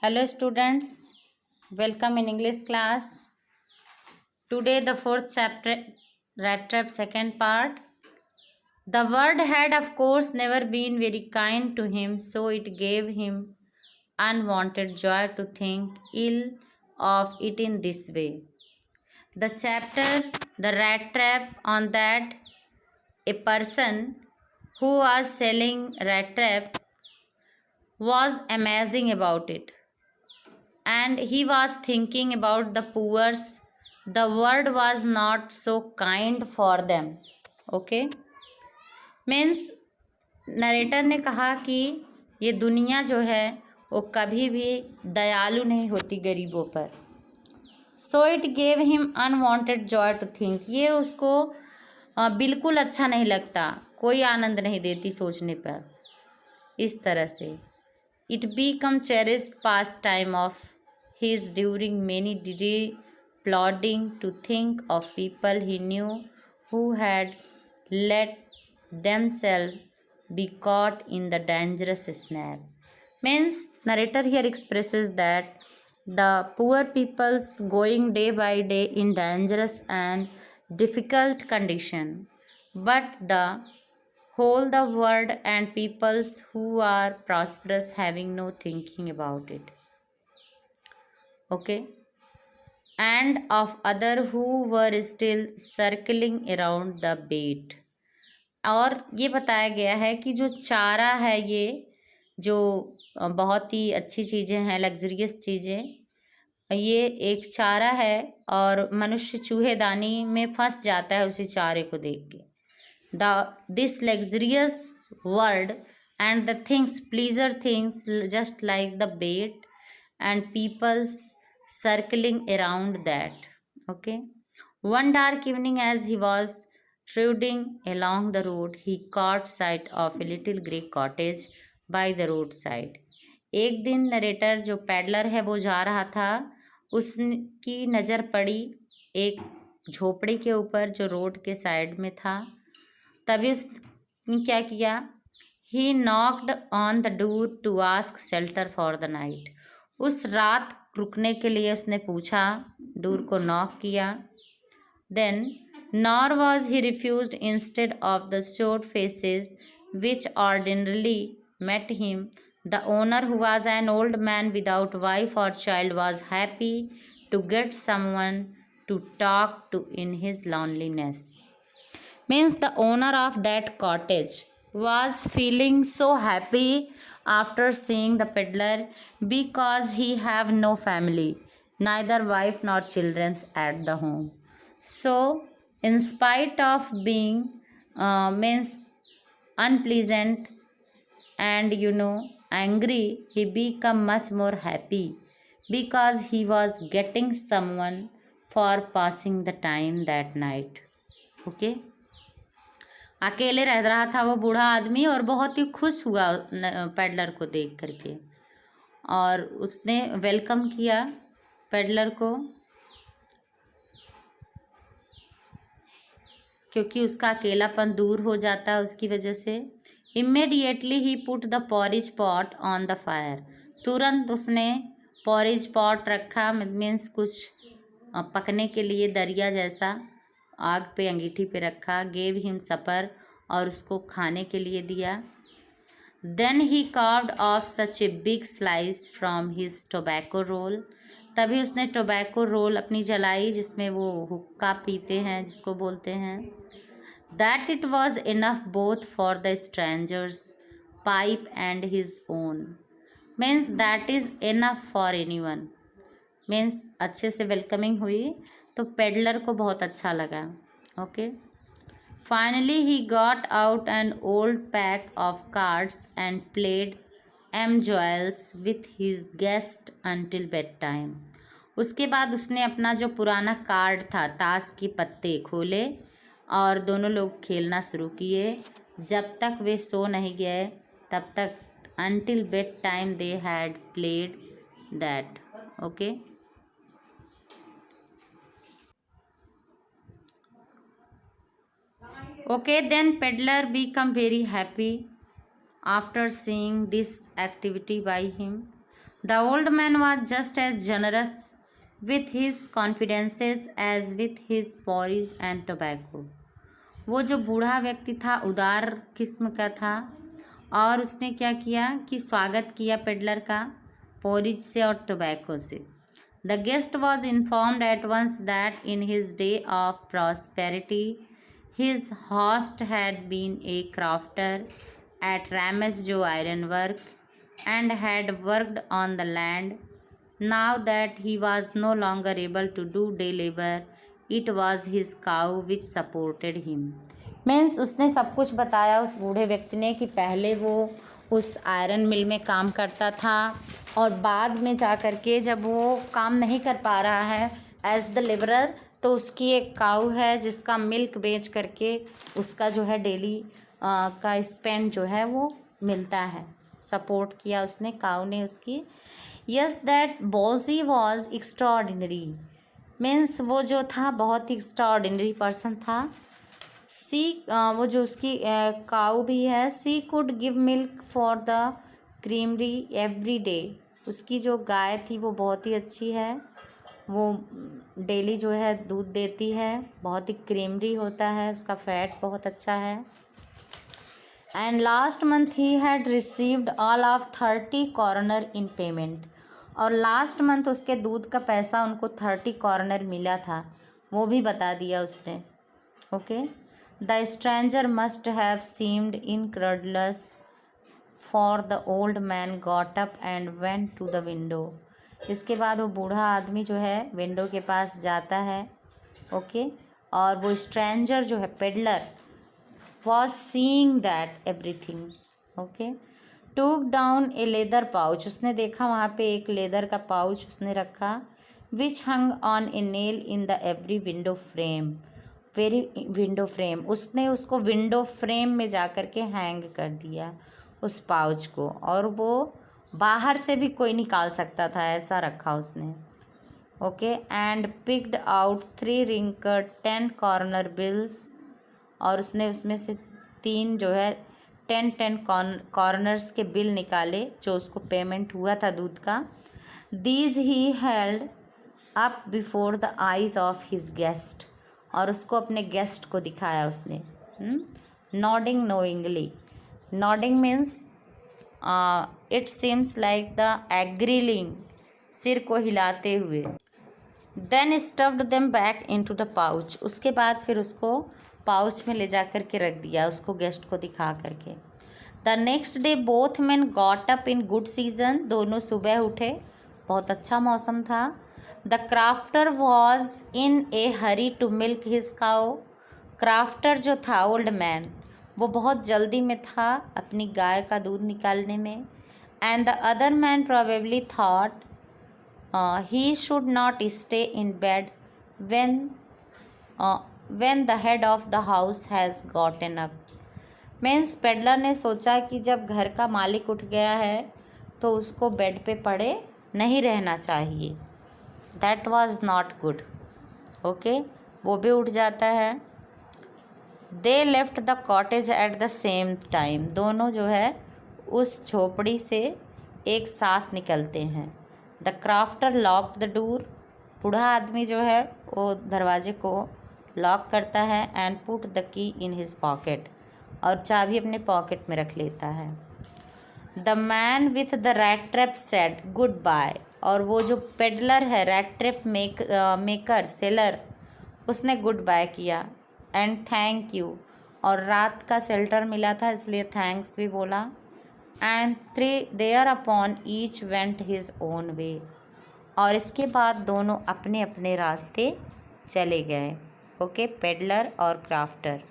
Hello students, welcome in English class. Today the fourth chapter, Rat Trap second part. The world had of course never been very kind to him, so it gave him unwanted joy to think ill of it in this way. The chapter, The Rat Trap, on that a person who was selling rat trap was amazing about it. And he was thinking about the poor. The world was not so kind for them. Okay, means narrator ने कहा कि ये दुनिया जो है वो कभी भी दयालु नहीं होती गरीबों पर. So it gave him unwanted joy to think. ये उसको बिल्कुल अच्छा नहीं लगता, कोई आनंद नहीं देती सोचने पर. इस तरह से it become cherished pastime of his during many day plodding to think of people he knew who had let themselves be caught in the dangerous snare. Means narrator here expresses that the poor people's going day by day in dangerous and difficult condition, but the whole the world and peoples who are prosperous having no thinking about it. Okay, and of other who were still circling around the bait. और ये बताया गया है कि जो चारा है, ये जो बहुत ही अच्छी चीज़ें हैं, लग्जरियस चीज़ें, ये एक चारा है और मनुष्य चूहेदानी में फंस जाता है उसी चारे को देख के. This luxurious world and the things pleasure things just like the bait and people's circling around that. Okay, one dark evening as he was trudging along the road, he caught sight of a little grey cottage by the roadside. एक दिन narrator जो peddler है वो जा रहा था, उसकी नज़र पड़ी एक झोपड़ी के ऊपर जो रोड के साइड में था. तभी उसने क्या किया, he knocked on the door to ask shelter for the night. उस रात रुकने के लिए उसने पूछा, डोर को नॉक किया. Then nor was he refused instead of the short faces which ordinarily met him. The owner, who was an old man without wife or child, was happy to get someone to talk to in his loneliness. Means the owner of that cottage was feeling so happy after seeing the peddler, because he have no family, neither wife nor children at the home. So in spite of being means unpleasant and angry, he become much more happy because he was getting someone for passing the time that night. Okay, अकेले रह रहा था वो बूढ़ा आदमी और बहुत ही खुश हुआ पेडलर को देख करके, और उसने वेलकम किया पेडलर को, क्योंकि उसका अकेलापन दूर हो जाता है उसकी वजह से. Immediately he put the porridge pot on the fire. तुरंत उसने पॉरिज पॉट रखा, मीन्स कुछ पकने के लिए दरिया जैसा आग पे अंगीठी पे रखा. गेव हिम सपर, और उसको खाने के लिए दिया. Then he carved off such a big slice from his tobacco roll. तभी उसने टोबैको रोल अपनी जलाई, जिसमें वो हुक्का पीते हैं, जिसको बोलते हैं. That it was enough both for the strangers pipe and his own. Means that is enough for any one. Means अच्छे से वेलकमिंग हुई तो पेडलर को बहुत अच्छा लगा. Okay, finally he got out an old pack of cards and played एम जॉयल्स with his guest until bedtime. उसके बाद उसने अपना जो पुराना कार्ड था, ताश के पत्ते खोले और दोनों लोग खेलना शुरू किए जब तक वे सो नहीं गए तब तक. Until bed time they had played that. Okay, Okay, then peddler become very happy after seeing this activity by him. The old man was just as generous with his confidences as with his porridge and tobacco. वो जो बूढ़ा व्यक्ति था उदार किस्म का था और उसने क्या किया कि स्वागत किया पेडलर का पोरिज से और टोबैको से. The guest was informed at once that in his day of prosperity his host had been a crafter at Ramesjo ironwork and had worked on the land. Now that he was no longer able to do day labor, it was his cow which supported him. Means उसने सब कुछ बताया उस बूढ़े व्यक्ति ने कि पहले वो उस आयरन मिल में काम करता था और बाद में जा कर के जब वो काम नहीं कर पा रहा है एज द लेबरर तो उसकी एक काऊ है जिसका मिल्क बेच करके उसका जो है डेली का स्पेंड जो है वो मिलता है. सपोर्ट किया उसने काऊ ने उसकी. Yes that Bossy was extraordinary means वो जो था बहुत ही एक्स्ट्राऑर्डिनरी पर्सन था. सी वो जो उसकी काऊ भी है she could give milk for the creamery every day. उसकी जो गाय थी वो बहुत ही अच्छी है, वो डेली जो है दूध देती है, बहुत ही क्रीमरी होता है, उसका फैट बहुत अच्छा है. And last month he had received all of 30 corner in payment. और लास्ट मंथ उसके दूध का पैसा उनको 30 कॉर्नर मिला था, वो भी बता दिया उसने. Okay. The stranger must have seemed incredulous, for the old man got up and went to the window. इसके बाद वो बूढ़ा आदमी जो है विंडो के पास जाता है. ओके. और वो स्ट्रेंजर जो है peddler was seeing that everything. Okay. took down a leather pouch. उसने देखा वहाँ पे एक लेदर का पाउच उसने रखा. which hung on a nail in the every window frame. Window frame उसने उसको विंडो फ्रेम में जा कर के हैंग कर दिया उस पाउच को और वो बाहर से भी कोई निकाल सकता था ऐसा रखा उसने. Okay. And picked out 3 wrinkled 10 corner bills. और उसने उसमें से 3 जो है 10 कॉर्नर्स के बिल निकाले जो उसको पेमेंट हुआ था दूध का. These he held up before the eyes of his guest. और उसको अपने गेस्ट को दिखाया उसने. Nodding knowingly. Nodding means it seems like the agreeing, सिर को हिलाते हुए. Then stuffed them back into the pouch. उसके बाद फिर उसको पाउच में ले जा कर के रख दिया उसको गेस्ट को दिखा करके. The next day both man got up in good season. दोनों सुबह उठे, बहुत अच्छा मौसम था. The crofter was in a hurry to milk his cow. Crofter जो था ओल्ड मैन वो बहुत जल्दी में था अपनी गाय का दूध निकालने में. And the other man probably thought he should not stay in bed when the head of the house has gotten up. Means peddler ने सोचा कि जब घर का मालिक उठ गया है तो उसको बेड पे पड़े नहीं रहना चाहिए. That was not good. Okay. वो भी उठ जाता है. They left the cottage at the same time. दोनों जो है उस झोपड़ी से एक साथ निकलते हैं. The crafter lock the door. बूढ़ा आदमी जो है वो दरवाजे को लॉक करता है. And put the key in his pocket. और चाबी अपने पॉकेट में रख लेता है. The man with the rat trap said goodbye. और वो जो पेडलर है रैट ट्रैप मेकर सेलर उसने गुड बाय किया. And thank you. और रात का शेल्टर मिला था इसलिए थैंक्स भी बोला. And thereupon each went his own way. और इसके बाद दोनों अपने अपने रास्ते चले गए. ओके. पेडलर और crofter.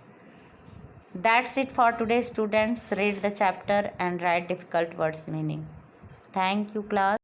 That's it for today students. Read the chapter and write difficult words meaning. Thank you class.